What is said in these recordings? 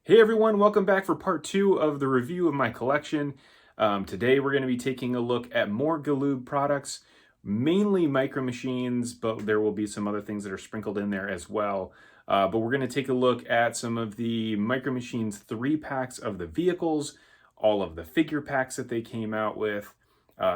Hey everyone, welcome back for part 2 of the review of my collection. Today we're going to be taking a look at more Galoob products, mainly Micro Machines, but there will be some other things that are sprinkled in there as well. But we're going to take a look at some of the Micro Machines 3-packs of the vehicles, all of the figure packs that they came out with,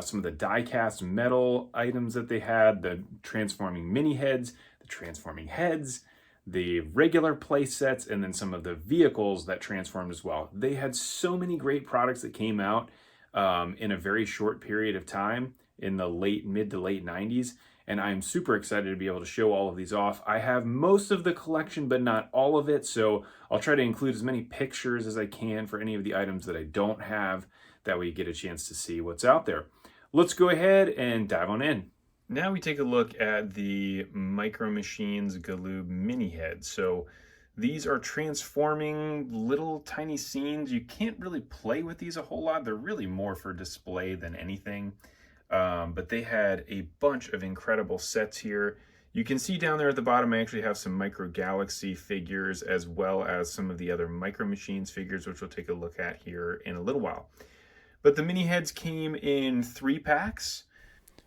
some of the die-cast metal items that they had, the transforming mini heads, the transforming heads, the regular play sets, and then some of the vehicles that transformed as well. They had so many great products that came out in a very short period of time in the mid to late 90s, and I'm super excited to be able to show all of these off. I have most of the collection, but not all of it, so I'll try to include as many pictures as I can for any of the items that I don't have. That way you get a chance to see what's out there. Let's go ahead and dive on in. Now we take a look at the Micro Machines Galoob mini heads. So these are transforming little tiny scenes. You can't really play with these a whole lot. They're really more for display than anything. But they had a bunch of incredible sets here. You can see down there at the bottom, I actually have some Micro Galaxy figures as well as some of the other Micro Machines figures, which we'll take a look at here in a little while. But the mini heads came in 3-packs.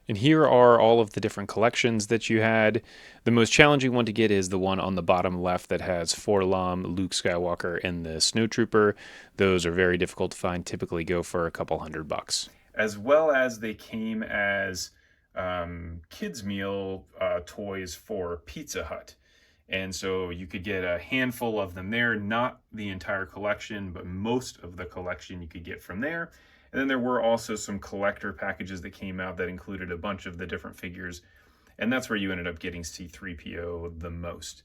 And here are all of the different collections that you had. The most challenging one to get is the one on the bottom left that has Forlom, Luke Skywalker, and the Snowtrooper. Those are very difficult to find, typically go for a couple $100. As well as they came as kids' meal toys for Pizza Hut. And so you could get a handful of them there, not the entire collection, but most of the collection you could get from there. And then there were also some collector packages that came out that included a bunch of the different figures. And that's where you ended up getting C-3PO the most.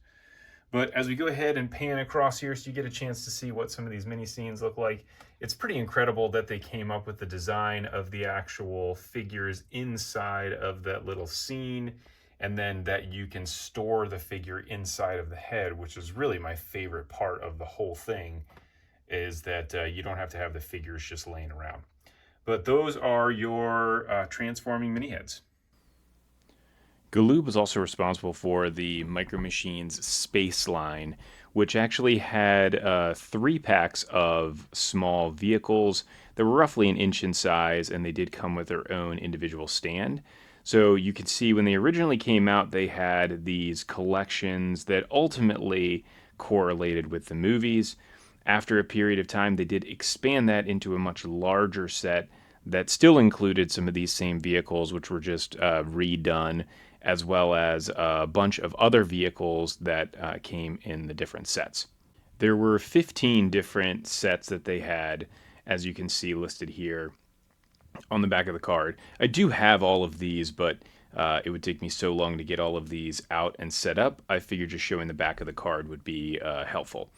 But as we go ahead and pan across here so you get a chance to see what some of these mini scenes look like, it's pretty incredible that they came up with the design of the actual figures inside of that little scene, and then that you can store the figure inside of the head, which is really my favorite part of the whole thing, is that you don't have to have the figures just laying around. But those are your transforming mini heads. Galoob was also responsible for the Micro Machines Space line, which actually had 3-packs of small vehicles that were roughly an inch in size, and they did come with their own individual stand. So you can see when they originally came out, they had these collections that ultimately correlated with the movies. After a period of time, they did expand that into a much larger set that still included some of these same vehicles, which were just redone, as well as a bunch of other vehicles that came in the different sets. There were 15 different sets that they had, as you can see listed here on the back of the card. I do have all of these, but it would take me so long to get all of these out and set up. I figured just showing the back of the card would be helpful.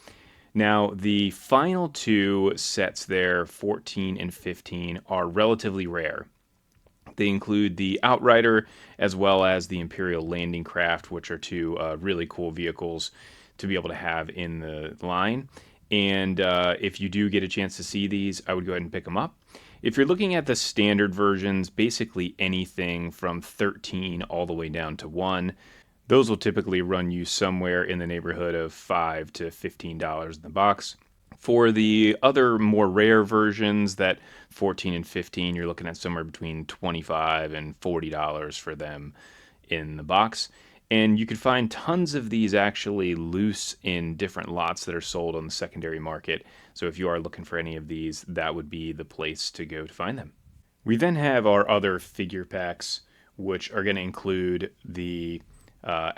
Now, the final 2 sets there, 14 and 15, are relatively rare. They include the Outrider as well as the Imperial Landing Craft, which are 2 really cool vehicles to be able to have in the line. And if you do get a chance to see these, I would go ahead and pick them up. If you're looking at the standard versions, basically anything from 13 all the way down to 1, those will typically run you somewhere in the neighborhood of $5 to $15 in the box. For the other more rare versions, that 14 and 15, you're looking at somewhere between $25 and $40 for them in the box. And you can find tons of these actually loose in different lots that are sold on the secondary market. So if you are looking for any of these, that would be the place to go to find them. We then have our other figure packs, which are going to include the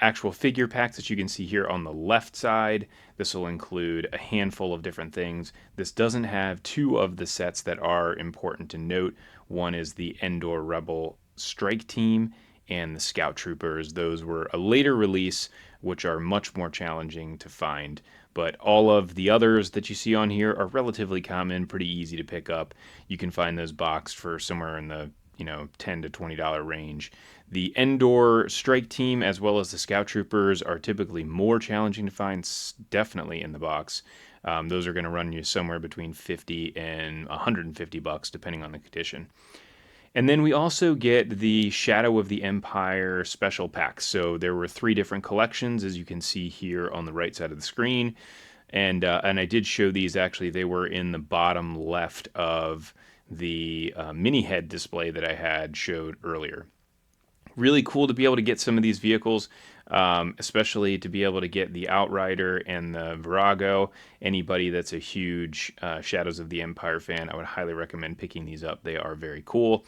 actual figure packs that you can see here on the left side. This will include a handful of different things. This doesn't have 2 of the sets that are important to note. One is the Endor Rebel Strike Team and the Scout Troopers. Those were a later release, which are much more challenging to find. But all of the others that you see on here are relatively common, pretty easy to pick up. You can find those boxed for somewhere in the $10 to $20 range. The Endor Strike Team as well as the Scout Troopers are typically more challenging to find, definitely in the box. Those are going to run you somewhere between $50 and $150 depending on the condition. And then we also get the Shadow of the Empire special packs. So there were 3 different collections, as you can see here on the right side of the screen. And I did show these, actually. They were in the bottom left of the mini head display that I had showed earlier. Really cool to be able to get some of these vehicles, especially to be able to get the Outrider and the Virago. Anybody that's a huge Shadows of the Empire fan, I would highly recommend picking these up. They are very cool.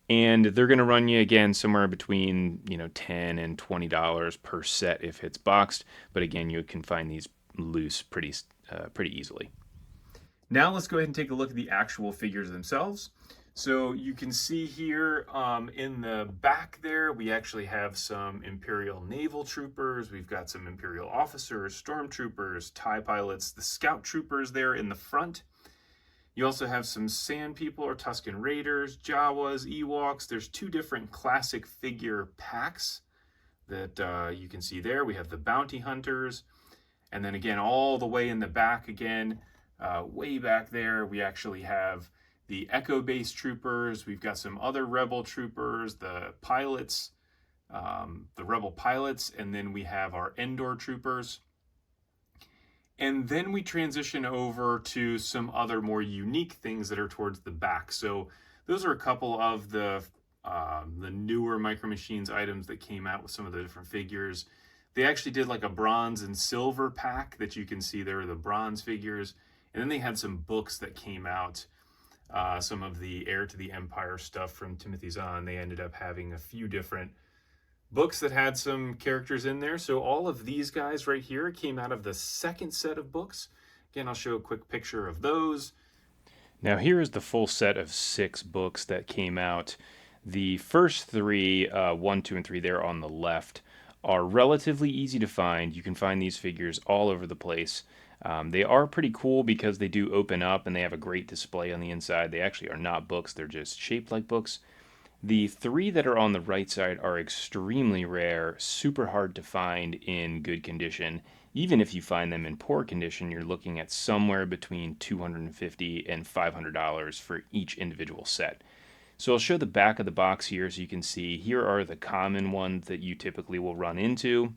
And they're going to run you, again, somewhere between $10 and $20 per set if it's boxed. But again, you can find these loose pretty easily. Now let's go ahead and take a look at the actual figures themselves. So you can see here in the back there, we actually have some Imperial naval troopers. We've got some Imperial officers, stormtroopers, TIE pilots, the scout troopers there in the front. You also have some Sand People or Tusken Raiders, Jawas, Ewoks. There's two different classic figure packs that you can see there. We have the Bounty Hunters. And then again, all the way in the back again, way back there, we actually have the Echo Base troopers. We've got some other Rebel troopers, the pilots, the Rebel pilots, and then we have our Endor troopers. And then we transition over to some other more unique things that are towards the back. So those are a couple of the newer Micro Machines items that came out with some of the different figures. They actually did like a bronze and silver pack that you can see there are the bronze figures. And then they had some books that came out, some of the Heir to the Empire stuff from Timothy Zahn. They ended up having a few different books that had some characters in there. So all of these guys right here came out of the second set of books. Again, I'll show a quick picture of those. Now here is the full set of 6 books that came out. The first 3, 1, 2, and 3 there on the left, are relatively easy to find. You can find these figures all over the place. They are pretty cool because they do open up and they have a great display on the inside. They actually are not books, they're just shaped like books. The 3 that are on the right side are extremely rare, super hard to find in good condition. Even if you find them in poor condition, you're looking at somewhere between $250 and $500 for each individual set. So I'll show the back of the box here so you can see. Here are the common ones that you typically will run into.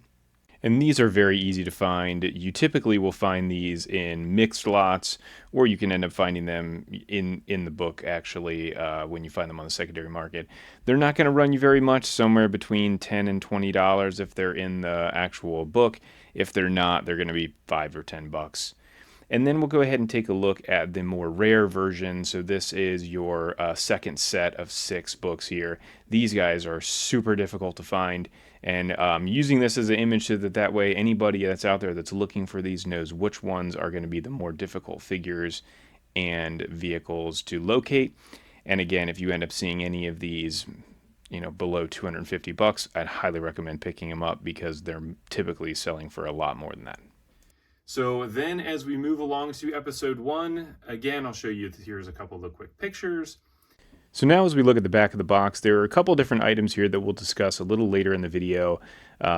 And these are very easy to find. You typically will find these in mixed lots, or you can end up finding them in the book, actually, when you find them on the secondary market. They're not going to run you very much, somewhere between $10 and $20 if they're in the actual book. If they're not, they're going to be $5 or $10. And then we'll go ahead and take a look at the more rare version. So this is your second set of 6 books here. These guys are super difficult to find. And using this as an image so that way anybody that's out there that's looking for these knows which ones are going to be the more difficult figures and vehicles to locate. And again, if you end up seeing any of these, below $250, I'd highly recommend picking them up because they're typically selling for a lot more than that. So then as we move along to episode 1, again, I'll show you, here's a couple of the quick pictures. So now as we look at the back of the box, there are a couple different items here that we'll discuss a little later in the video,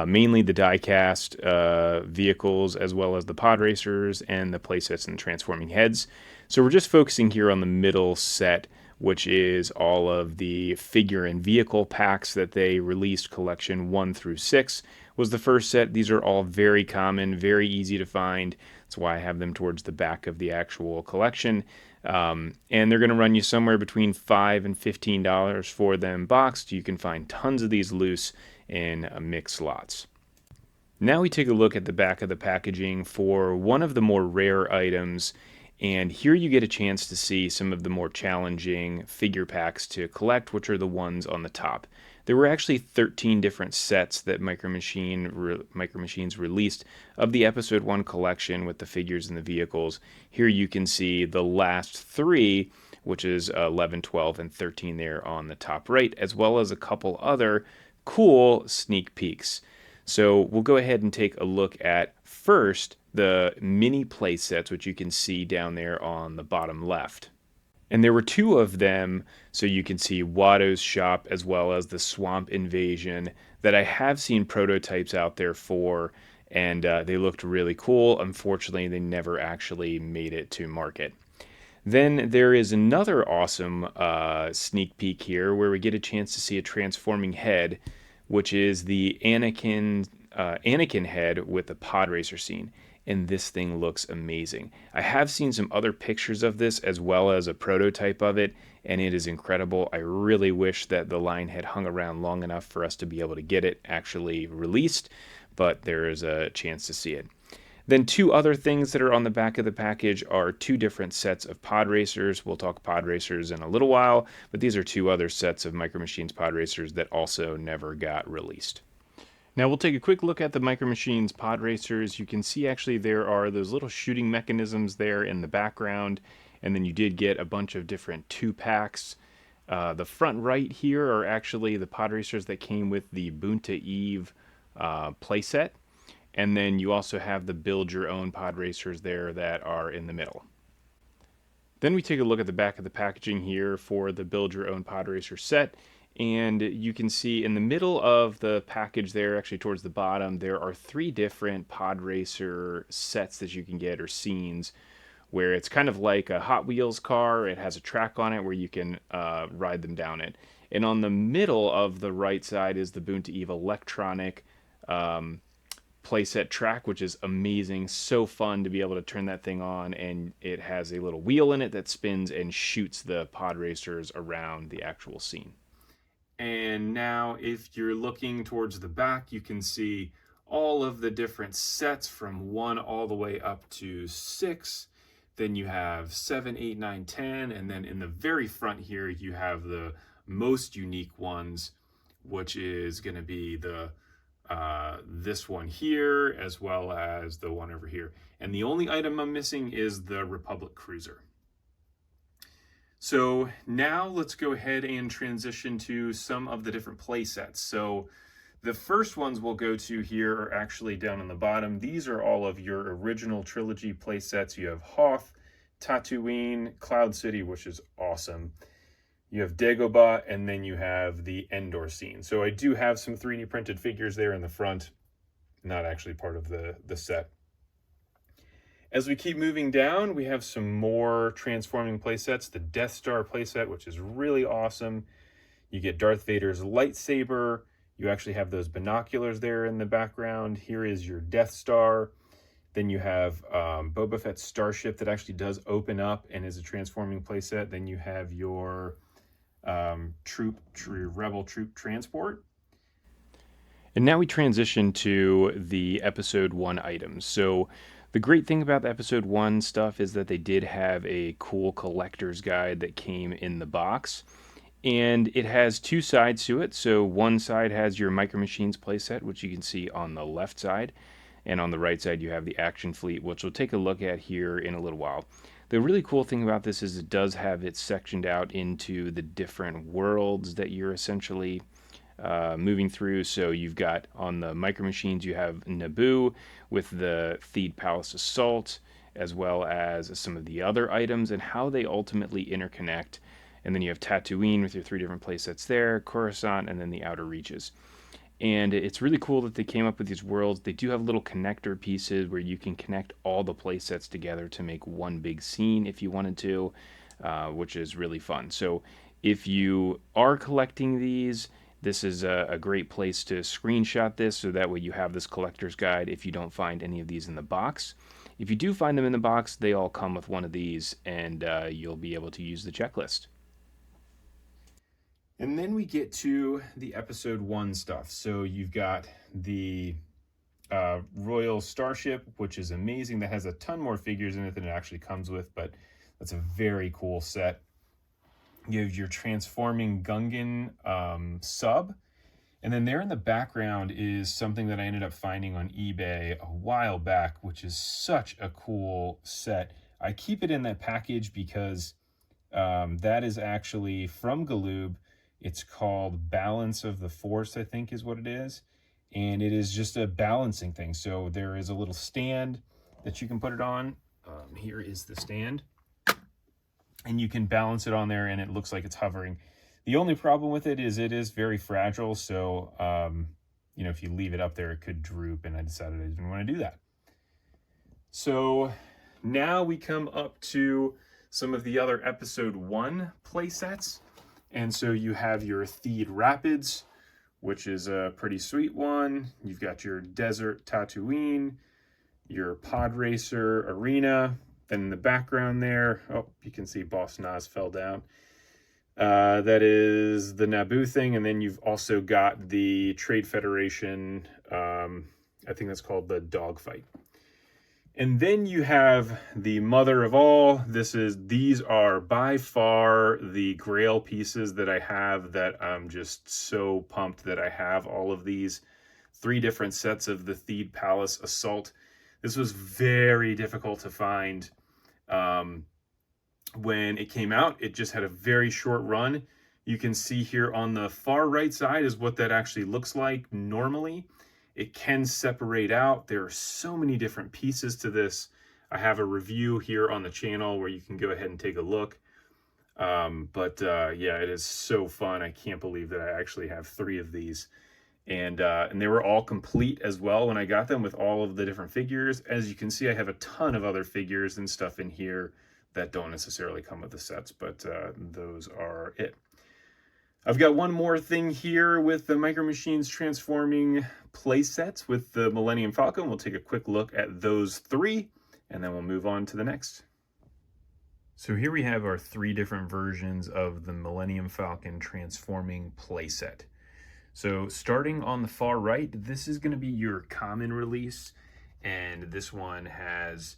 mainly the die-cast vehicles, as well as the pod racers and the playsets and the transforming heads. So we're just focusing here on the middle set, which is all of the figure and vehicle packs that they released. Collection 1 through 6 was the first set. These are all very common, very easy to find. That's why I have them towards the back of the actual collection. And they're going to run you somewhere between $5 and $15 for them boxed. You can find tons of these loose in mixed lots. Now we take a look at the back of the packaging for one of the more rare items. And here you get a chance to see some of the more challenging figure packs to collect, which are the ones on the top. There were actually 13 different sets that Micro Machines released of the Episode 1 collection with the figures and the vehicles. Here you can see the last 3, which is 11, 12, and 13 there on the top right, as well as a couple other cool sneak peeks. So we'll go ahead and take a look at, first, the mini play sets, which you can see down there on the bottom left. And there were 2 of them, so you can see Watto's Shop as well as the Swamp Invasion, that I have seen prototypes out there for, and they looked really cool. Unfortunately, they never actually made it to market. Then there is another awesome sneak peek here where we get a chance to see a transforming head, which is the Anakin head with the pod racer scene. and this thing looks amazing. I have seen some other pictures of this as well as a prototype of it, and it is incredible. I really wish that the line had hung around long enough for us to be able to get it actually released, but there is a chance to see it. Then two other things that are on the back of the package are two different sets of pod racers. We'll talk pod racers in a little while, but these are two other sets of Micro Machines pod racers that also never got released. Now we'll take a quick look at the Micro Machines pod racers. You can see actually there are those little shooting mechanisms there in the background, and then you did get a bunch of different 2-packs. The front right here are actually the pod racers that came with the Bunta Eve playset. And then you also have the build your own pod racers there that are in the middle. Then we take a look at the back of the packaging here for the build your own pod racer set. And you can see in the middle of the package there, actually towards the bottom, there are 3 different pod racer sets that you can get, or scenes, where it's kind of like a Hot Wheels car. It has a track on it where you can ride them down it. And on the middle of the right side is the Bunta Eve electronic playset track, which is amazing. So fun to be able to turn that thing on, and it has a little wheel in it that spins and shoots the pod racers around the actual scene. And now if you're looking towards the back, you can see all of the different sets from 1 all the way up to 6. Then you have 7, 8, 9, 10, and then in the very front here you have the most unique ones, which is going to be the this one here, as well as the one over here. And the only item I'm missing is the Republic Cruiser. So now let's go ahead and transition to some of the different play sets. So the first ones we'll go to here are actually down on the bottom. These are all of your original trilogy play sets. You have Hoth, Tatooine, Cloud City, which is awesome. You have Dagobah, and then you have the Endor scene. So I do have some 3D printed figures there in the front, not actually part of the set. As we keep moving down, we have some more transforming playsets. The Death Star playset, which is really awesome. You get Darth Vader's lightsaber. You actually have those binoculars there in the background. Here is your Death Star. Then you have Boba Fett's starship that actually does open up and is a transforming playset. Then you have your rebel troop transport. And now we transition to the episode 1 items. So the great thing about the episode 1 stuff is that they did have a cool collector's guide that came in the box. And it has 2 sides to it. So one side has your Micro Machines playset, which you can see on the left side. And on the right side, you have the Action Fleet, which we'll take a look at here in a little while. The really cool thing about this is it does have it sectioned out into the different worlds that you're essentially moving through. So you've got on the Micro Machines, you have Naboo with the Theed Palace Assault, as well as some of the other items and how they ultimately interconnect. And then you have Tatooine with your 3 different playsets there, Coruscant, and then the Outer Reaches. And it's really cool that they came up with these worlds. They do have little connector pieces where you can connect all the playsets together to make one big scene if you wanted to, which is really fun. So if you are collecting these, this is a great place to screenshot this so that way you have this collector's guide if you don't find any of these in the box. If you do find them in the box, they all come with one of these, and you'll be able to use the checklist. And then we get to the episode 1 stuff. So you've got the Royal Starship, which is amazing. That has a ton more figures in it than it actually comes with, but that's a very cool set. You have your Transforming Gungan sub. And then there in the background is something that I ended up finding on eBay a while back, which is such a cool set. I keep it in that package because that is actually from Galoob. It's called Balance of the Force, I think is what it is. And it is just a balancing thing. So there is a little stand that you can put it on. Here is the stand. And you can balance it on there and it looks like it's hovering. The only problem with it is very fragile. So, if you leave it up there, it could droop. And I decided I didn't want to do that. So now we come up to some of the other episode 1 playsets. And so you have your Theed Rapids, which is a pretty sweet one. You've got your Desert Tatooine. your Pod Racer Arena. Then in the background there, oh, you can see Boss Nas fell down. That is the Naboo thing, and then you've also got the Trade Federation, I think that's called the Dogfight. And then you have the mother of all. These are by far the grail pieces that I have, that I'm just so pumped that I have all of these. 3 different sets of the Theed Palace Assault. This was very difficult to find when it came out. It just had a very short run. You can see here on the far right side is what that actually looks like normally. It can separate out. There are so many different pieces to this. I have a review here on the channel where you can go ahead and take a look. Yeah, it is so fun. I can't believe that I actually have 3 of these. And they were all complete as well when I got them, with all of the different figures. As you can see, I have a ton of other figures and stuff in here that don't necessarily come with the sets, but those are it. I've got one more thing here with the Micro Machines transforming play sets with the Millennium Falcon. We'll take a quick look at those 3, and then we'll move on to the next. So here we have our 3 different versions of the Millennium Falcon transforming playset. So starting on the far right, this is going to be your common release, and this one has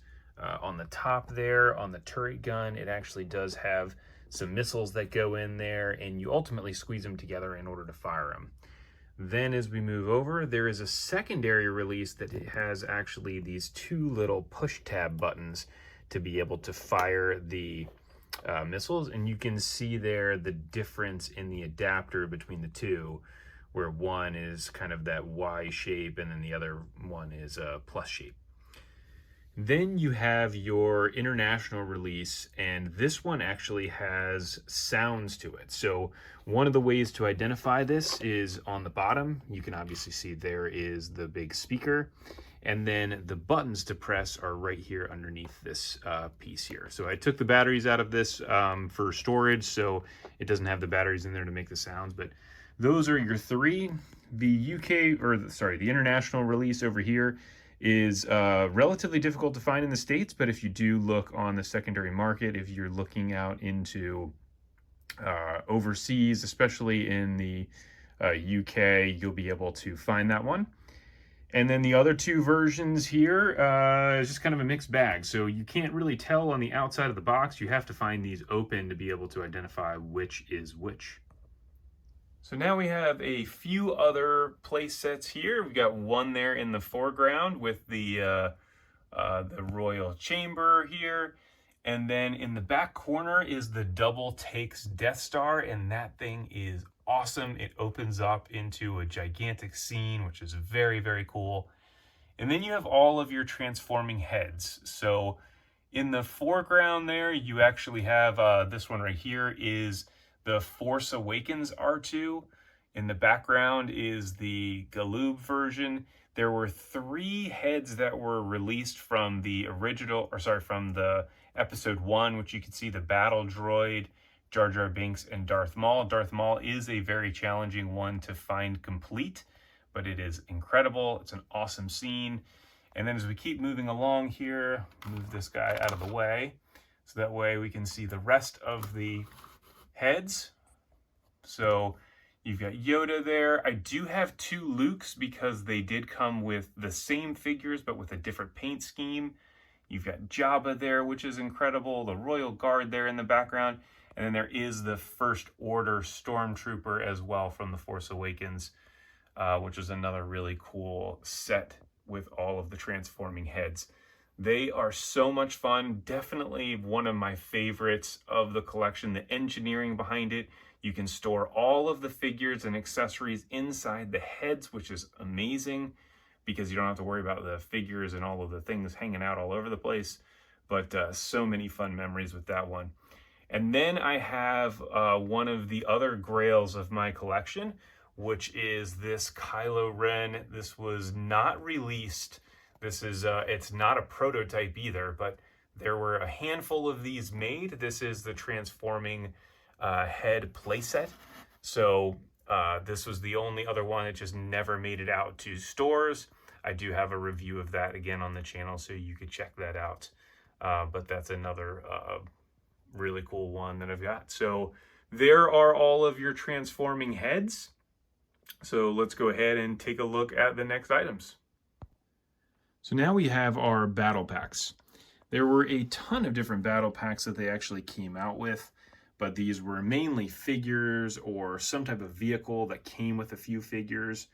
on the top there, on the turret gun, it actually does have some missiles that go in there, and you ultimately squeeze them together in order to fire them. Then as we move over, there is a secondary release that has actually these 2 little push tab buttons to be able to fire the missiles, and you can see there the difference in the adapter between the 2, where one is kind of that Y shape and then the other one is a plus shape. Then you have your international release, and this one actually has sounds to it. So one of the ways to identify this is on the bottom. You can obviously see there is the big speaker, and then the buttons to press are right here underneath this piece here. So I took the batteries out of this for storage, so it doesn't have the batteries in there to make the sounds, but those are your 3. The the international release over here is relatively difficult to find in the States, but if you do look on the secondary market, if you're looking out into overseas, especially in the UK, you'll be able to find that one. And then the other 2 versions here is just kind of a mixed bag. So you can't really tell on the outside of the box. You have to find these open to be able to identify which is which. So now we have a few other play sets here. We've got one there in the foreground with the Royal Chamber here. And then in the back corner is the Double Takes Death Star, and that thing is awesome. It opens up into a gigantic scene, which is very, very cool. And then you have all of your transforming heads. So in the foreground there, you actually have this one right here is the Force Awakens R2. In the background is the Galoob version. There were 3 heads that were released from the from the episode 1, which you can see the battle droid, Jar Jar Binks, and Darth Maul. Darth Maul is a very challenging one to find complete, but it is incredible. It's an awesome scene. And then as we keep moving along here, move this guy out of the way, so that way we can see the rest of the heads. So you've got Yoda there. I do have 2 Lukes because they did come with the same figures but with a different paint scheme. You've got Jabba there, which is incredible, the Royal Guard there in the background, and then there is the First Order Stormtrooper as well from The Force Awakens, which is another really cool set with all of the transforming heads. They are so much fun. Definitely one of my favorites of the collection. The engineering behind it. You can store all of the figures and accessories inside the heads, which is amazing because you don't have to worry about the figures and all of the things hanging out all over the place. But so many fun memories with that one. And then I have one of the other grails of my collection, which is this Kylo Ren. This was not released. This is, it's not a prototype either, but there were a handful of these made. This is the transforming head playset. So this was the only other one that just never made it out to stores. I do have a review of that again on the channel, so you could check that out. But that's another really cool one that I've got. So there are all of your transforming heads. So let's go ahead and take a look at the next items. So now we have our battle packs. There were a ton of different battle packs that they actually came out with, but these were mainly figures or some type of vehicle that came with a few figures.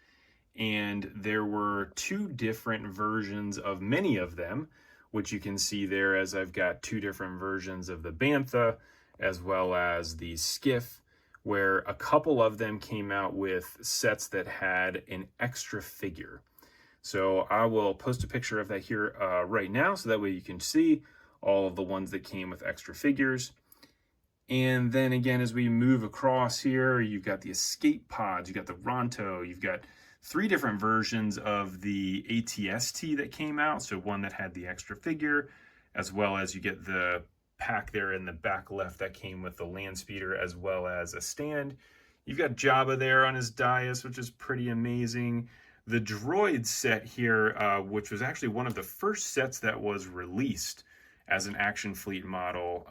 And there were two different versions of many of them, which you can see there, as I've got two different versions of the Bantha as well as the Skiff, where a couple of them came out with sets that had an extra figure. So I will post a picture of that here right now, so that way you can see all of the ones that came with extra figures. And then again, as we move across here, you've got the escape pods, you've got the Ronto, you've got three different versions of the ATST that came out. So one that had the extra figure, as well as you get the pack there in the back left that came with the land speeder as well as a stand. You've got Jabba there on his dais, which is pretty amazing. The droid set here, which was actually one of the first sets that was released as an Action Fleet model.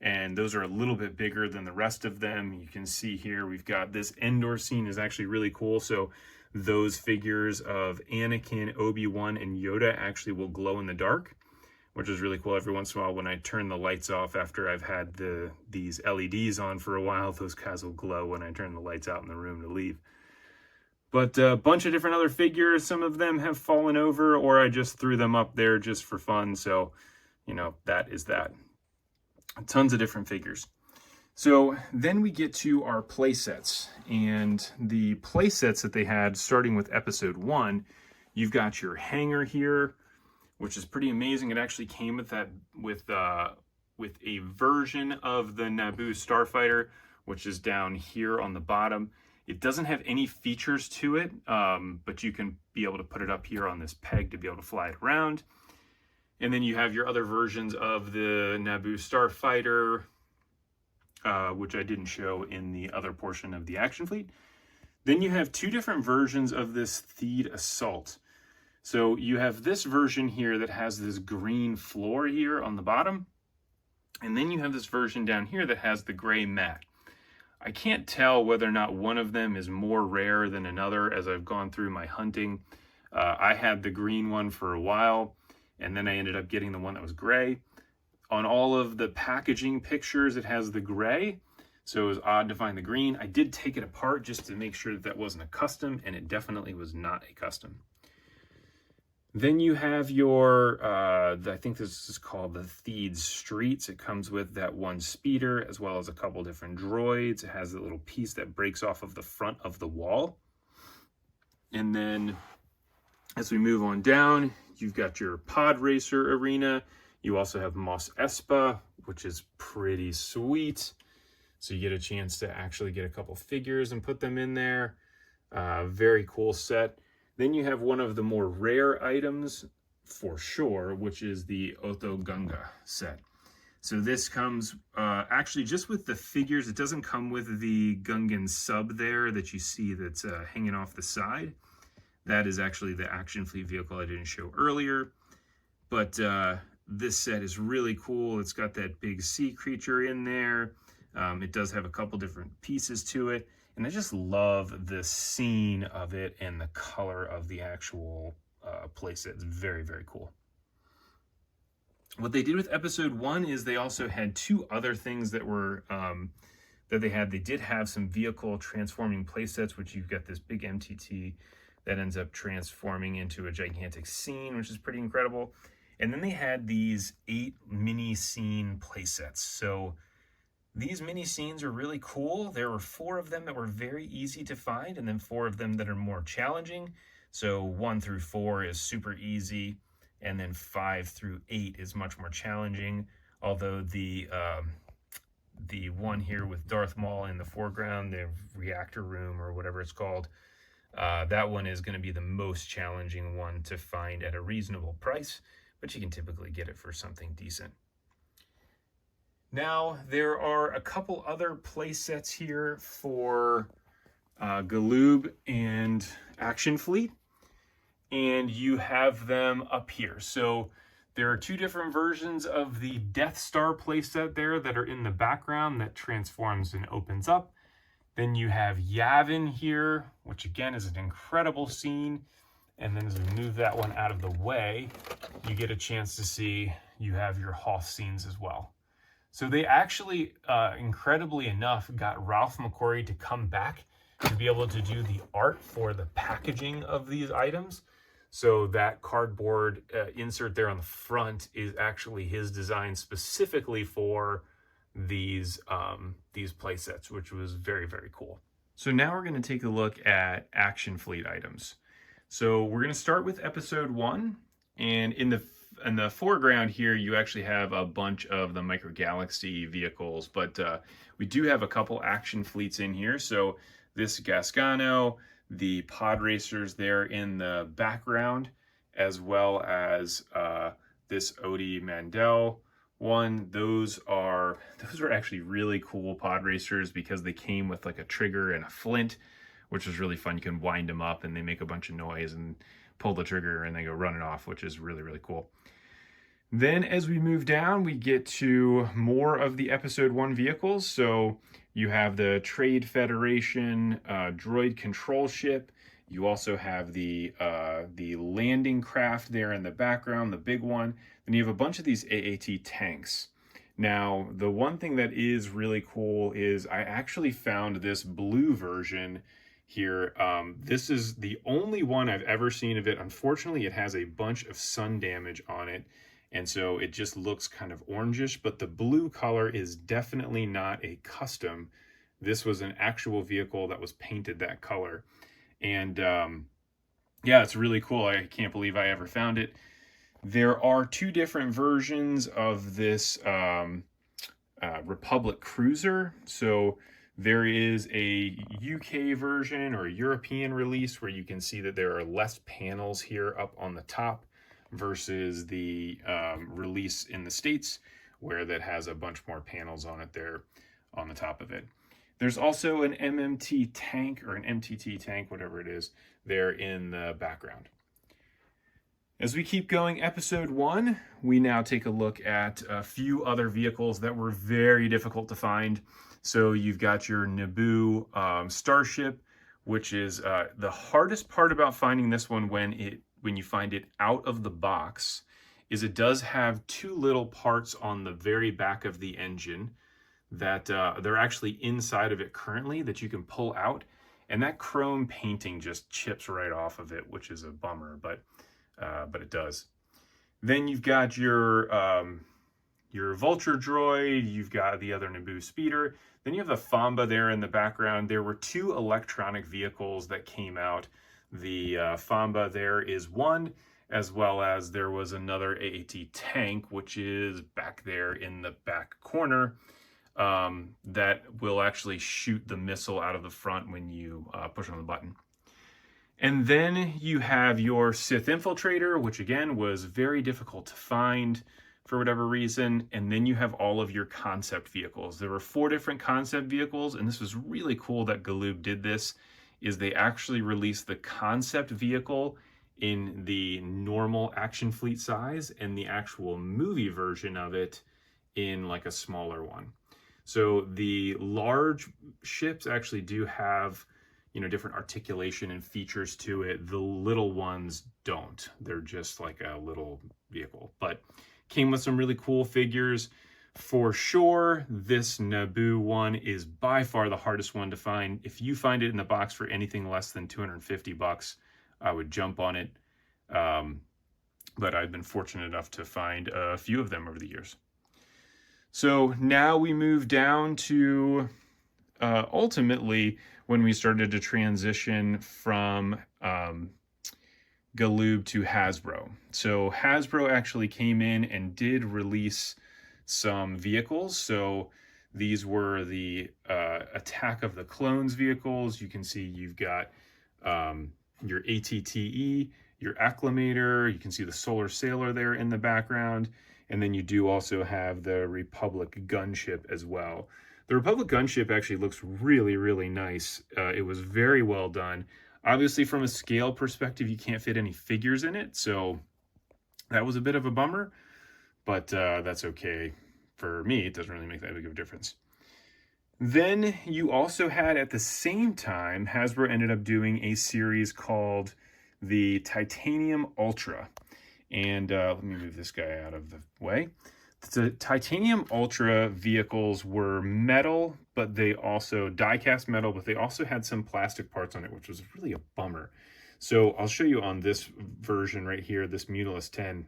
And those are a little bit bigger than the rest of them. You can see here we've got this Endor scene is actually really cool. So those figures of Anakin, Obi-Wan, and Yoda actually will glow in the dark, which is really cool. Every once in a while when I turn the lights off after I've had these LEDs on for a while, those guys will glow when I turn the lights out in the room to leave. But a bunch of different other figures. Some of them have fallen over, or I just threw them up there just for fun. So, you know, that is that. Tons of different figures. So then we get to our playsets, and the playsets that they had starting with episode 1, you've got your hangar here, which is pretty amazing. It actually came with that with a version of the Naboo starfighter, which is down here on the bottom. It doesn't have any features to it, but you can be able to put it up here on this peg to be able to fly it around. And then you have your other versions of the Naboo starfighter, which I didn't show in the other portion of the Action Fleet. Then you have two different versions of this Theed Assault. So you have this version here that has this green floor here on the bottom. And then you have this version down here that has the gray mat. I can't tell whether or not one of them is more rare than another as I've gone through my hunting. I had the green one for a while, and then I ended up getting the one that was gray. On all of the packaging pictures, it has the gray, so it was odd to find the green. I did take it apart just to make sure that that wasn't a custom, and it definitely was not a custom. Then you have your, I think this is called the Theed Streets. It comes with that one speeder, as well as a couple different droids. It has a little piece that breaks off of the front of the wall. And then as we move on down, you've got your Pod Racer arena. You also have Mos Espa, which is pretty sweet. So you get a chance to actually get a couple figures and put them in there. Very cool set. Then you have one of the more rare items for sure, which is the Otho Gunga set. So this comes actually just with the figures. It doesn't come with the Gungan sub there that you see that's hanging off the side. That is actually the Action Fleet vehicle I didn't show earlier. But this set is really cool. It's got that big sea creature in there. It does have a couple different pieces to it. And I just love the scene of it and the color of the actual playset. It's very, very cool. What they did with episode 1 is they also had two other things that were that they had. They did have some vehicle transforming playsets, which you've got this big MTT that ends up transforming into a gigantic scene, which is pretty incredible. And then they had these 8 mini scene playsets. So these mini scenes are really cool. There were 4 of them that were very easy to find, and then 4 of them that are more challenging. So 1 through 4 is super easy, and then 5 through 8 is much more challenging. Although the one here with Darth Maul in the foreground, the reactor room or whatever it's called, that one is going to be the most challenging one to find at a reasonable price, but you can typically get it for something decent. Now, there are a couple other play sets here for Galoob and Action Fleet. and you have them up here. So there are two different versions of the Death Star playset there that are in the background that transforms and opens up. Then you have Yavin here, which again is an incredible scene. And then as we move that one out of the way, you get a chance to see you have your Hoth scenes as well. So they actually, incredibly enough, got Ralph McQuarrie to come back to be able to do the art for the packaging of these items. So that cardboard insert there on the front is actually his design specifically for these play sets, which was very, very cool. So now we're going to take a look at Action Fleet items. So we're going to start with episode 1, and in the foreground here, you actually have a bunch of the Micro Galaxy vehicles, but we do have a couple Action Fleets in here. So this Gasgano, the pod racers there in the background, as well as this Odie Mandel one. Those are actually really cool pod racers because they came with like a trigger and a flint, which was really fun. You can wind them up and they make a bunch of noise and pull the trigger and they go running off, which is really, really cool. Then as we move down, we get to more of the episode 1 vehicles. So you have the Trade Federation droid control ship. You also have the landing craft there in the background, the big one. Then you have a bunch of these AAT tanks. Now, the one thing that is really cool is I actually found this blue version here. This is the only one I've ever seen of it. Unfortunately, it has a bunch of sun damage on it, and so it just looks kind of orangish, but the blue color is definitely not a custom. This was an actual vehicle that was painted that color. And yeah, it's really cool. I can't believe I ever found it. There are 2 different versions of this Republic Cruiser. So there is a UK version or a European release where you can see that there are less panels here up on the top versus the release in the States, where that has a bunch more panels on it there on the top of it. There's also an MMT tank or an MTT tank, whatever it is, there in the background. As we keep going, episode 1, we now take a look at a few other vehicles that were very difficult to find. So you've got your Naboo starship, which is the hardest part about finding this one when you find it out of the box is it does have 2 little parts on the very back of the engine that they're actually inside of it currently that you can pull out, and that chrome painting just chips right off of it, which is a bummer, but it does. Then you've got your Vulture droid, you've got the other Naboo speeder, then you have the Famba there in the background. There were 2 electronic vehicles that came out. The Famba there is one, as well as there was another AAT tank, which is back there in the back corner, that will actually shoot the missile out of the front when you push on the button. And then you have your Sith Infiltrator, which again was very difficult to find for whatever reason. And then you have all of your concept vehicles. There were 4 different concept vehicles, and this was really cool that Galoob did this, is they actually released the concept vehicle in the normal Action Fleet size and the actual movie version of it in like a smaller one. So the large ships actually do have, different articulation and features to it. The little ones don't. They're just like a little vehicle, but came with some really cool figures. For sure, this Naboo one is by far the hardest one to find. If you find it in the box for anything less than $250, I would jump on it. But I've been fortunate enough to find a few of them over the years. So now we move down to ultimately when we started to transition from Galoob to Hasbro. So Hasbro actually came in and did release some vehicles. So these were the Attack of the Clones vehicles. You can see you've got your ATTE, your Acclimator. You can see the Solar Sailor there in the background. And then you do also have the Republic gunship as well. The Republic gunship actually looks really, really nice. It was very well done. Obviously, from a scale perspective, you can't fit any figures in it, so that was a bit of a bummer, but that's okay. For me, it doesn't really make that big of a difference. Then you also had, at the same time, Hasbro ended up doing a series called the Titanium Ultra. And let me move this guy out of the way. The Titanium Ultra vehicles were metal, but they also die-cast metal, but they also had some plastic parts on it, which was really a bummer. So I'll show you on this version right here, this Mutilus 10.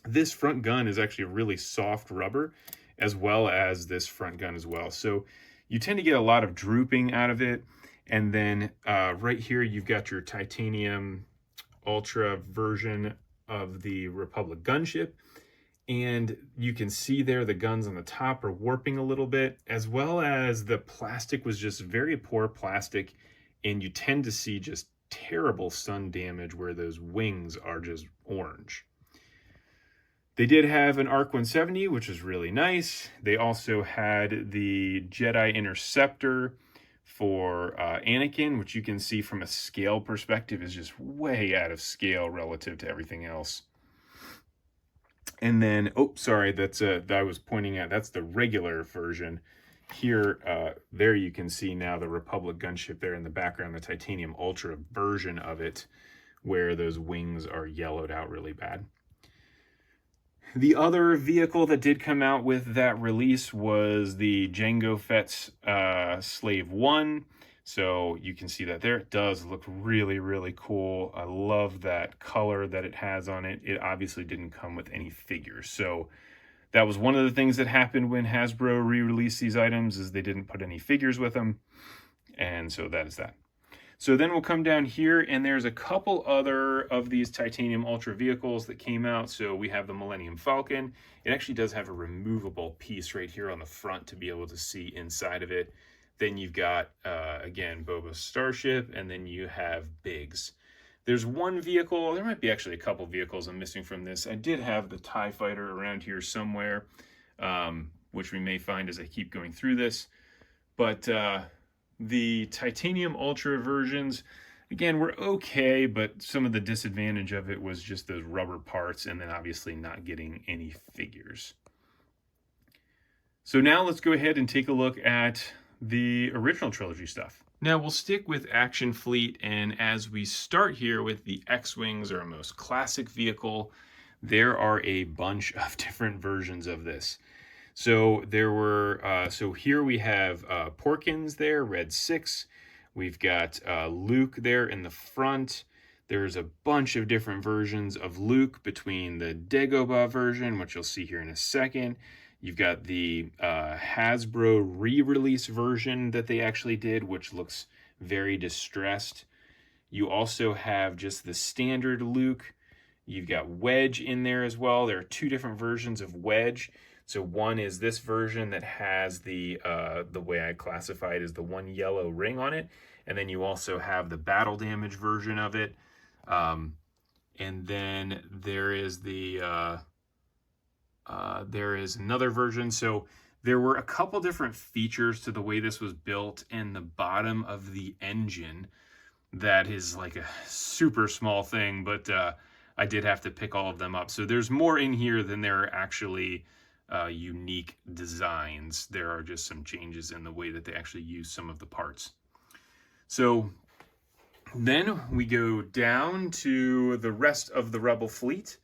This front gun is actually really soft rubber, as well as this front gun as well. So you tend to get a lot of drooping out of it. And then right here, you've got your Titanium Ultra version of the Republic gunship. And you can see there the guns on the top are warping a little bit, as well as the plastic was just very poor plastic. And you tend to see just terrible sun damage where those wings are just orange. They did have an ARC 170, which is really nice. They also had the Jedi Interceptor for Anakin, which you can see from a scale perspective is just way out of scale relative to everything else. And then, oh, sorry, that's that I was pointing at, that's the regular version. Here, there you can see now the Republic gunship there in the background, the Titanium Ultra version of it, where those wings are yellowed out really bad. The other vehicle that did come out with that release was the Jango Fett's Slave 1. So you can see that there. It does look really, really cool. I love that color that it has on it. It obviously didn't come with any figures. So that was one of the things that happened when Hasbro re-released these items, is they didn't put any figures with them. And so that is that. So then we'll come down here, and there's a couple other of these Titanium Ultra vehicles that came out. So we have the Millennium Falcon. It actually does have a removable piece right here on the front to be able to see inside of it. Then you've got, again, Boba's Starship, and then you have Biggs. There's one vehicle, there might be actually a couple vehicles I'm missing from this. I did have the TIE Fighter around here somewhere, which we may find as I keep going through this. But the Titanium Ultra versions, again, were okay, but some of the disadvantage of it was just those rubber parts, and then obviously not getting any figures. So now let's go ahead and take a look at the original trilogy stuff. Now we'll stick with Action Fleet, and as we start here with the X-Wings, our most classic vehicle, there are a bunch of different versions of this. So there were, so here we have Porkins there, Red 6. We've got Luke there in the front. There's a bunch of different versions of Luke between the Dagobah version, which you'll see here in a second. You've got the Hasbro re-release version that they actually did, which looks very distressed. You also have just the standard Luke. You've got Wedge in there as well. There are two different versions of Wedge. So one is this version that has the way I classified is the one yellow ring on it. And then you also have the battle damage version of it. And then there is there is another version. So there were a couple different features to the way this was built in the bottom of the engine that is like a super small thing, but I did have to pick all of them up. So there's more in here than there are actually unique designs. There are just some changes in the way that they actually use some of the parts. So then we go down to the rest of the Rebel fleet.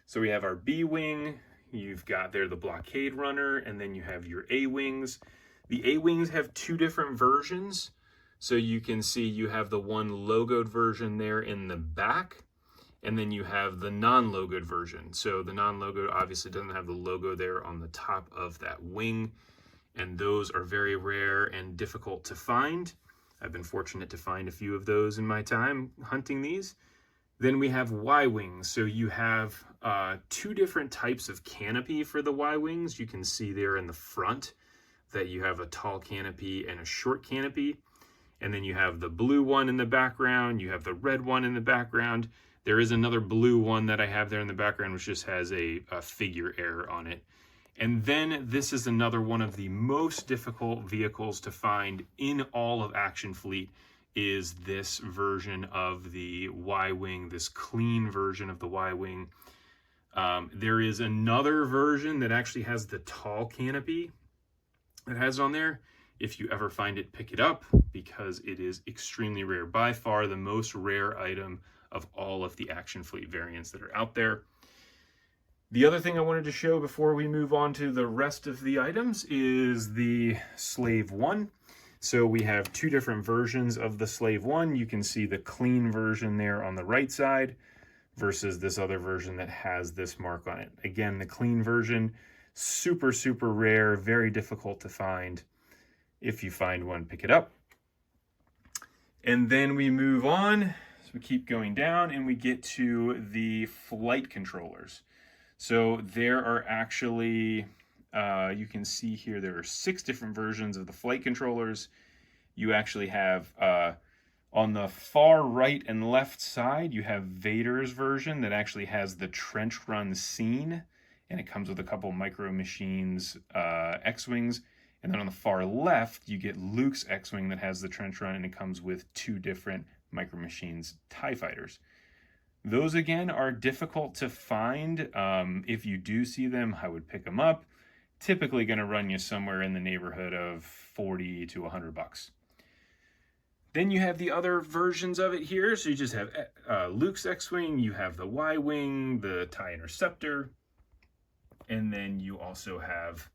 So we have our B-Wing, you've got there the Blockade Runner, and then you have your A-Wings. The A-Wings have two different versions. So you can see you have the one logoed version there in the back, and then you have the non-logoed version. So the non-logoed obviously doesn't have the logo there on the top of that wing, and those are very rare and difficult to find. I've been fortunate to find a few of those in my time hunting these. Then we have Y-Wings. So you have two different types of canopy for the Y-Wings. You can see there in the front that you have a tall canopy and a short canopy. And then you have the blue one in the background. You have the red one in the background. There is another blue one that I have there in the background, which just has a figure error on it. And then this is another one of the most difficult vehicles to find in all of Action Fleet, is this version of the Y-Wing, this clean version of the Y-Wing. There is another version that actually has the tall canopy that has on there. If you ever find it, pick it up, because it is extremely rare. By far the most rare item of all of the Action Fleet variants that are out there. The other thing I wanted to show before we move on to the rest of the items is the Slave 1. So we have two different versions of the Slave 1. You can see the clean version there on the right side versus this other version that has this mark on it. Again, the clean version, super, super rare, very difficult to find. If you find one, pick it up. And then we move on. So we keep going down and we get to the flight controllers. So there are actually, you can see here, there are 6 different versions of the flight controllers. You actually have, on the far right and left side, you have Vader's version that actually has the trench run scene, and it comes with a couple Micro Machines X-Wings. And then on the far left, you get Luke's X-Wing that has the trench run, and it comes with 2 different Micro Machines TIE Fighters. Those, again, are difficult to find. If you do see them, I would pick them up. Typically going to run you somewhere in the neighborhood of 40 to 100 bucks. Then you have the other versions of it here. So you just have Luke's X-Wing, you have the Y-Wing, the TIE Interceptor, and then you also have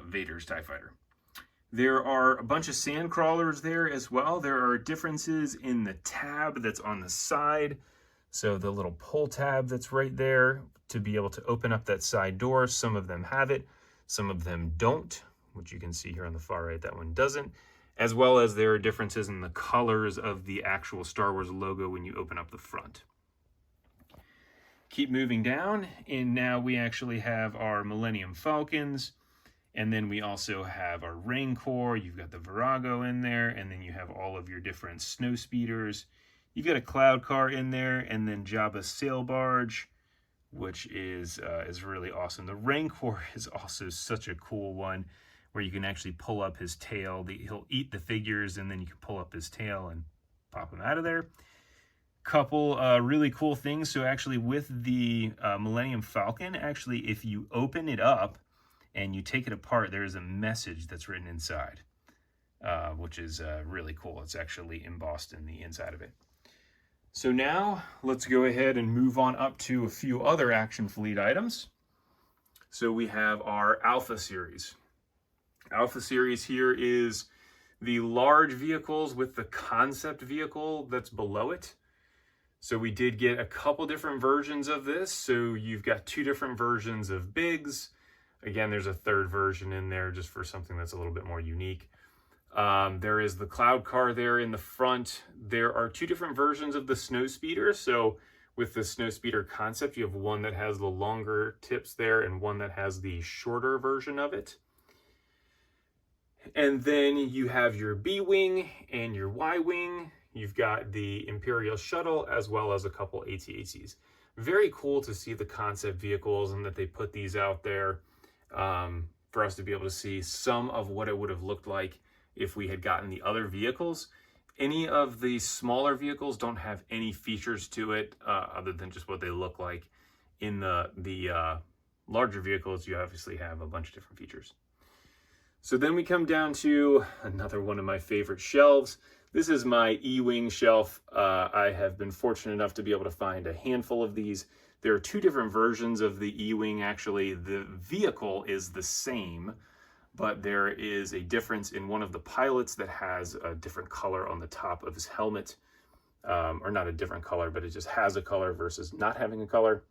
Vader's TIE Fighter. There are a bunch of sand crawlers there as well. There are differences in the tab that's on the side. So the little pull tab that's right there to be able to open up that side door. Some of them have it, some of them don't, which you can see here on the far right, that one doesn't. As well as there are differences in the colors of the actual Star Wars logo when you open up the front. Keep moving down, and now we actually have our Millennium Falcons. And then we also have our Rancor. You've got the Virago in there, and then you have all of your different snow speeders. You've got a Cloud Car in there, and then Jabba's sail barge, which is really awesome. The Rancor is also such a cool one, where you can actually pull up his tail. He'll eat the figures, and then you can pull up his tail and pop him out of there. Couple really cool things. So actually with the Millennium Falcon, actually if you open it up and you take it apart, there is a message that's written inside, which is really cool. It's actually embossed in the inside of it. So now let's go ahead and move on up to a few other Action Fleet items. So we have our Alpha Series. Alpha Series here is the large vehicles with the concept vehicle that's below it. So we did get a couple different versions of this. So you've got 2 different versions of Biggs. Again, there's a 3rd version in there just for something that's a little bit more unique. There is the Cloud Car there in the front. There are 2 different versions of the Snow Speeder. So with the Snow Speeder concept, you have one that has the longer tips there and one that has the shorter version of it. And then you have your B-Wing and your Y-Wing. You've got the Imperial shuttle as well as a couple AT-ATs. Very cool to see the concept vehicles and that they put these out there for us to be able to see some of what it would have looked like if we had gotten the other vehicles. Any of the smaller vehicles don't have any features to it other than just what they look like. In the larger vehicles, you obviously have a bunch of different features. So then we come down to another one of my favorite shelves. This is my E-Wing shelf. I have been fortunate enough to be able to find a handful of these. There are 2 different versions of the E-Wing. Actually, the vehicle is the same, but there is a difference in one of the pilots that has a different color on the top of his helmet. Or not a different color, but it just has a color versus not having a color.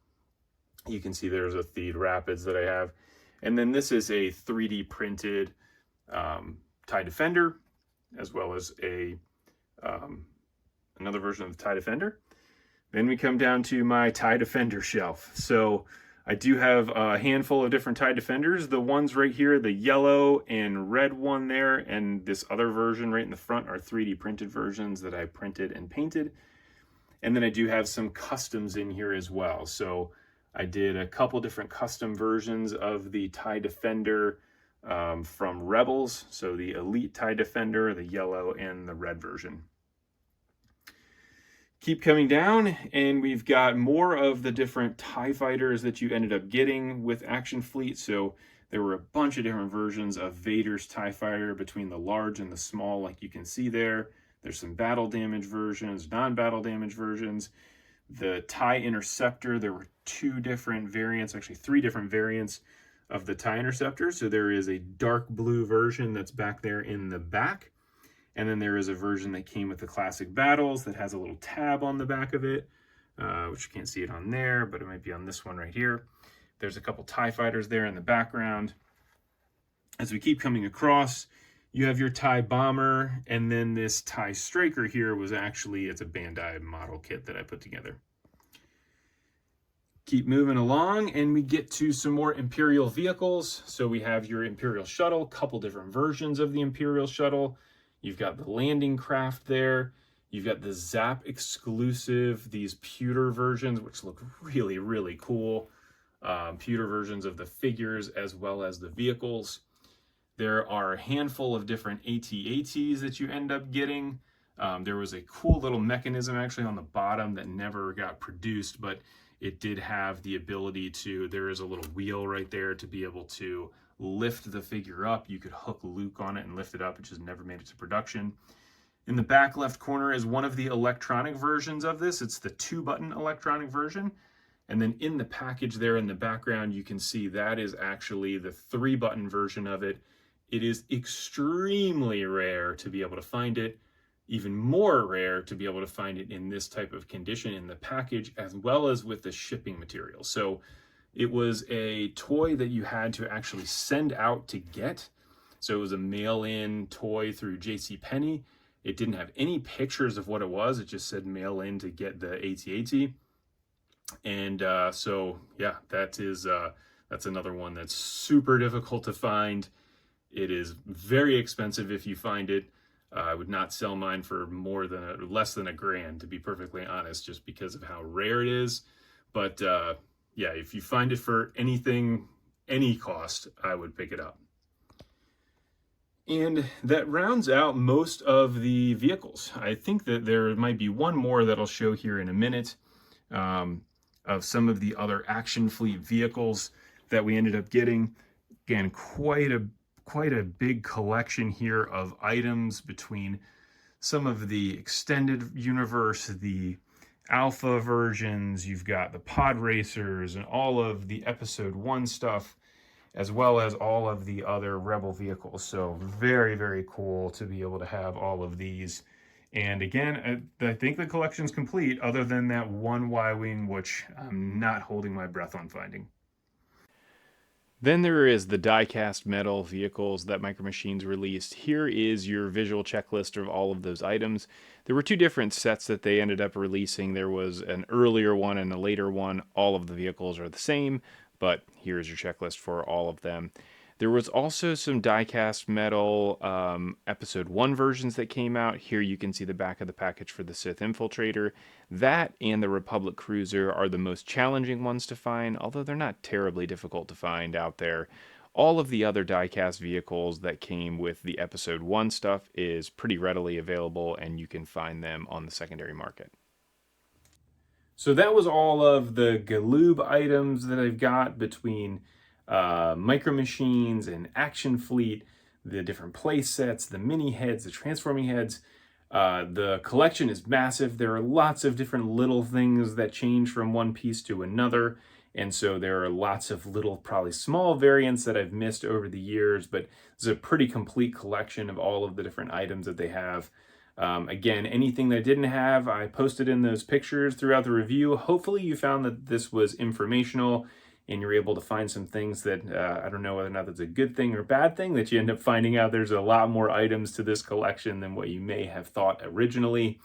You can see there's a Theed Rapids that I have. And then this is a 3D printed TIE Defender, as well as another version of the TIE Defender. Then we come down to my TIE Defender shelf. So I do have a handful of different TIE Defenders. The ones right here, the yellow and red one there, and this other version right in the front are 3D printed versions that I printed and painted. And then I do have some customs in here as well. So I did a couple different custom versions of the TIE Defender from Rebels. So the Elite TIE Defender, the yellow and the red version. Keep coming down, and we've got more of the different TIE fighters that you ended up getting with Action Fleet. So there were a bunch of different versions of Vader's TIE fighter between the large and the small, like you can see there. There's some battle damage versions, non-battle damage versions. The TIE Interceptor, there were two different variants, actually three different variants of the TIE Interceptor. So there is a dark blue version that's back there in the back. And then there is a version that came with the classic battles that has a little tab on the back of it, which you can't see it on there, but it might be on this one right here. There's a couple TIE fighters there in the background. As we keep coming across, you have your TIE Bomber, and then this TIE Striker here was actually, it's a Bandai model kit that I put together. Keep moving along, and we get to some more Imperial vehicles. So we have your Imperial shuttle, couple different versions of the Imperial shuttle. You've got the landing craft there. You've got the Zap exclusive, these pewter versions, which look really, really cool. Pewter versions of the figures as well as the vehicles. There are a handful of different AT-ATs that you end up getting. There was a cool little mechanism actually on the bottom that never got produced, but it did have the ability to, there is a little wheel right there to be able to lift the figure up. You could hook Luke on it and lift it up. It just never made it to production. In the back left corner is one of the electronic versions of this. It's the 2-button electronic version. And then in the package there in the background, you can see that is actually the 3-button version of it. It is extremely rare to be able to find it. Even more rare to be able to find it in this type of condition in the package, as well as with the shipping material. So it was a toy that you had to actually send out to get. So it was a mail-in toy through JCPenney. It didn't have any pictures of what it was. It just said mail in to get the AT-AT. And so, yeah, that's another one that's super difficult to find. It is very expensive if you find it. I would not sell mine for less than $1,000, to be perfectly honest, just because of how rare it is. But yeah, if you find it for anything, any cost, I would pick it up. And that rounds out most of the vehicles. I think that there might be one more that I'll show here in a minute of some of the other Action Fleet vehicles that we ended up getting. Again, quite a big collection here of items between some of the extended universe, the alpha versions, you've got the pod racers and all of the episode 1 stuff, as well as all of the other Rebel vehicles. So very, very cool to be able to have all of these. And again, I think the collection's complete other than that one Y-Wing, which I'm not holding my breath on finding. Then there is the die-cast metal vehicles that Micro Machines released. Here is your visual checklist of all of those items. There were 2 different sets that they ended up releasing. There was an earlier one and a later one. All of the vehicles are the same, but here's your checklist for all of them. There was also some die-cast metal episode 1 versions that came out. Here you can see the back of the package for the Sith Infiltrator. That and the Republic Cruiser are the most challenging ones to find, although they're not terribly difficult to find out there. All of the other die-cast vehicles that came with the episode 1 stuff is pretty readily available, and you can find them on the secondary market. So that was all of the Galoob items that I've got between Micro Machines and Action Fleet, the different play sets, the mini heads, the transforming heads. The collection is massive. There are lots of different little things that change from one piece to another. And so there are lots of little, probably small variants that I've missed over the years, but it's a pretty complete collection of all of the different items that they have. Again, anything that I didn't have, I posted in those pictures throughout the review. Hopefully you found that this was informational and you're able to find some things that, I don't know whether or not that's a good thing or bad thing, that you end up finding out there's a lot more items to this collection than what you may have thought originally.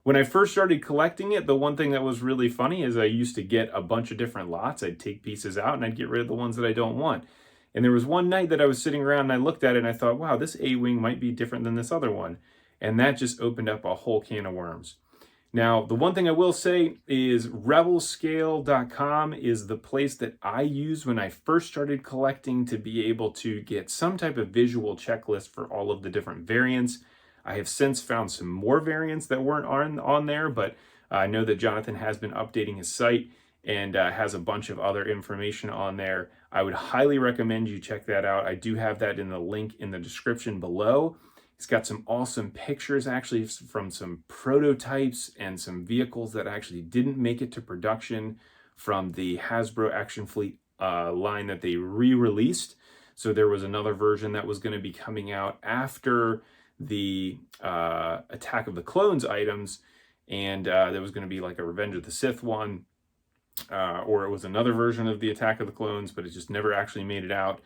When I first started collecting it, the one thing that was really funny is I used to get a bunch of different lots. I'd take pieces out and I'd get rid of the ones that I don't want. And there was one night that I was sitting around and I looked at it and I thought, wow, this A-Wing might be different than this other one. And that just opened up a whole can of worms. Now, the one thing I will say is rebelscale.com is the place that I used when I first started collecting to be able to get some type of visual checklist for all of the different variants. I have since found some more variants that weren't on there, but I know that Jonathan has been updating his site and has a bunch of other information on there. I would highly recommend you check that out. I do have that in the link in the description below. He's got some awesome pictures actually from some prototypes and some vehicles that actually didn't make it to production from the Hasbro Action Fleet line that they re-released. So there was another version that was going to be coming out after the Attack of the Clones items, and there was going to be like a Revenge of the Sith one, or it was another version of the Attack of the Clones, but it just never actually made it out.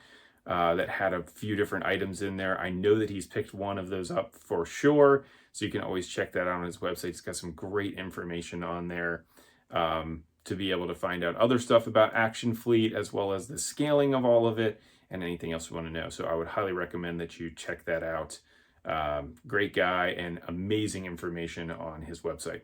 That had a few different items in there. I know that he's picked one of those up for sure, so you can always check that out on his website. He's got some great information on there to be able to find out other stuff about Action Fleet, as well as the scaling of all of it and anything else you want to know. So I would highly recommend that you check that out. Great guy and amazing information on his website.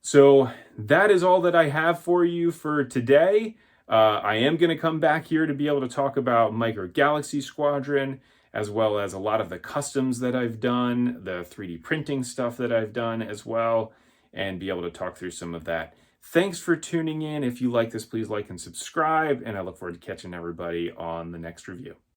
So that is all that I have for you for today. I am going to come back here to be able to talk about Micro Galaxy Squadron, as well as a lot of the customs that I've done, the 3D printing stuff that I've done as well, and be able to talk through some of that. Thanks for tuning in. If you like this, please like and subscribe, and I look forward to catching everybody on the next review.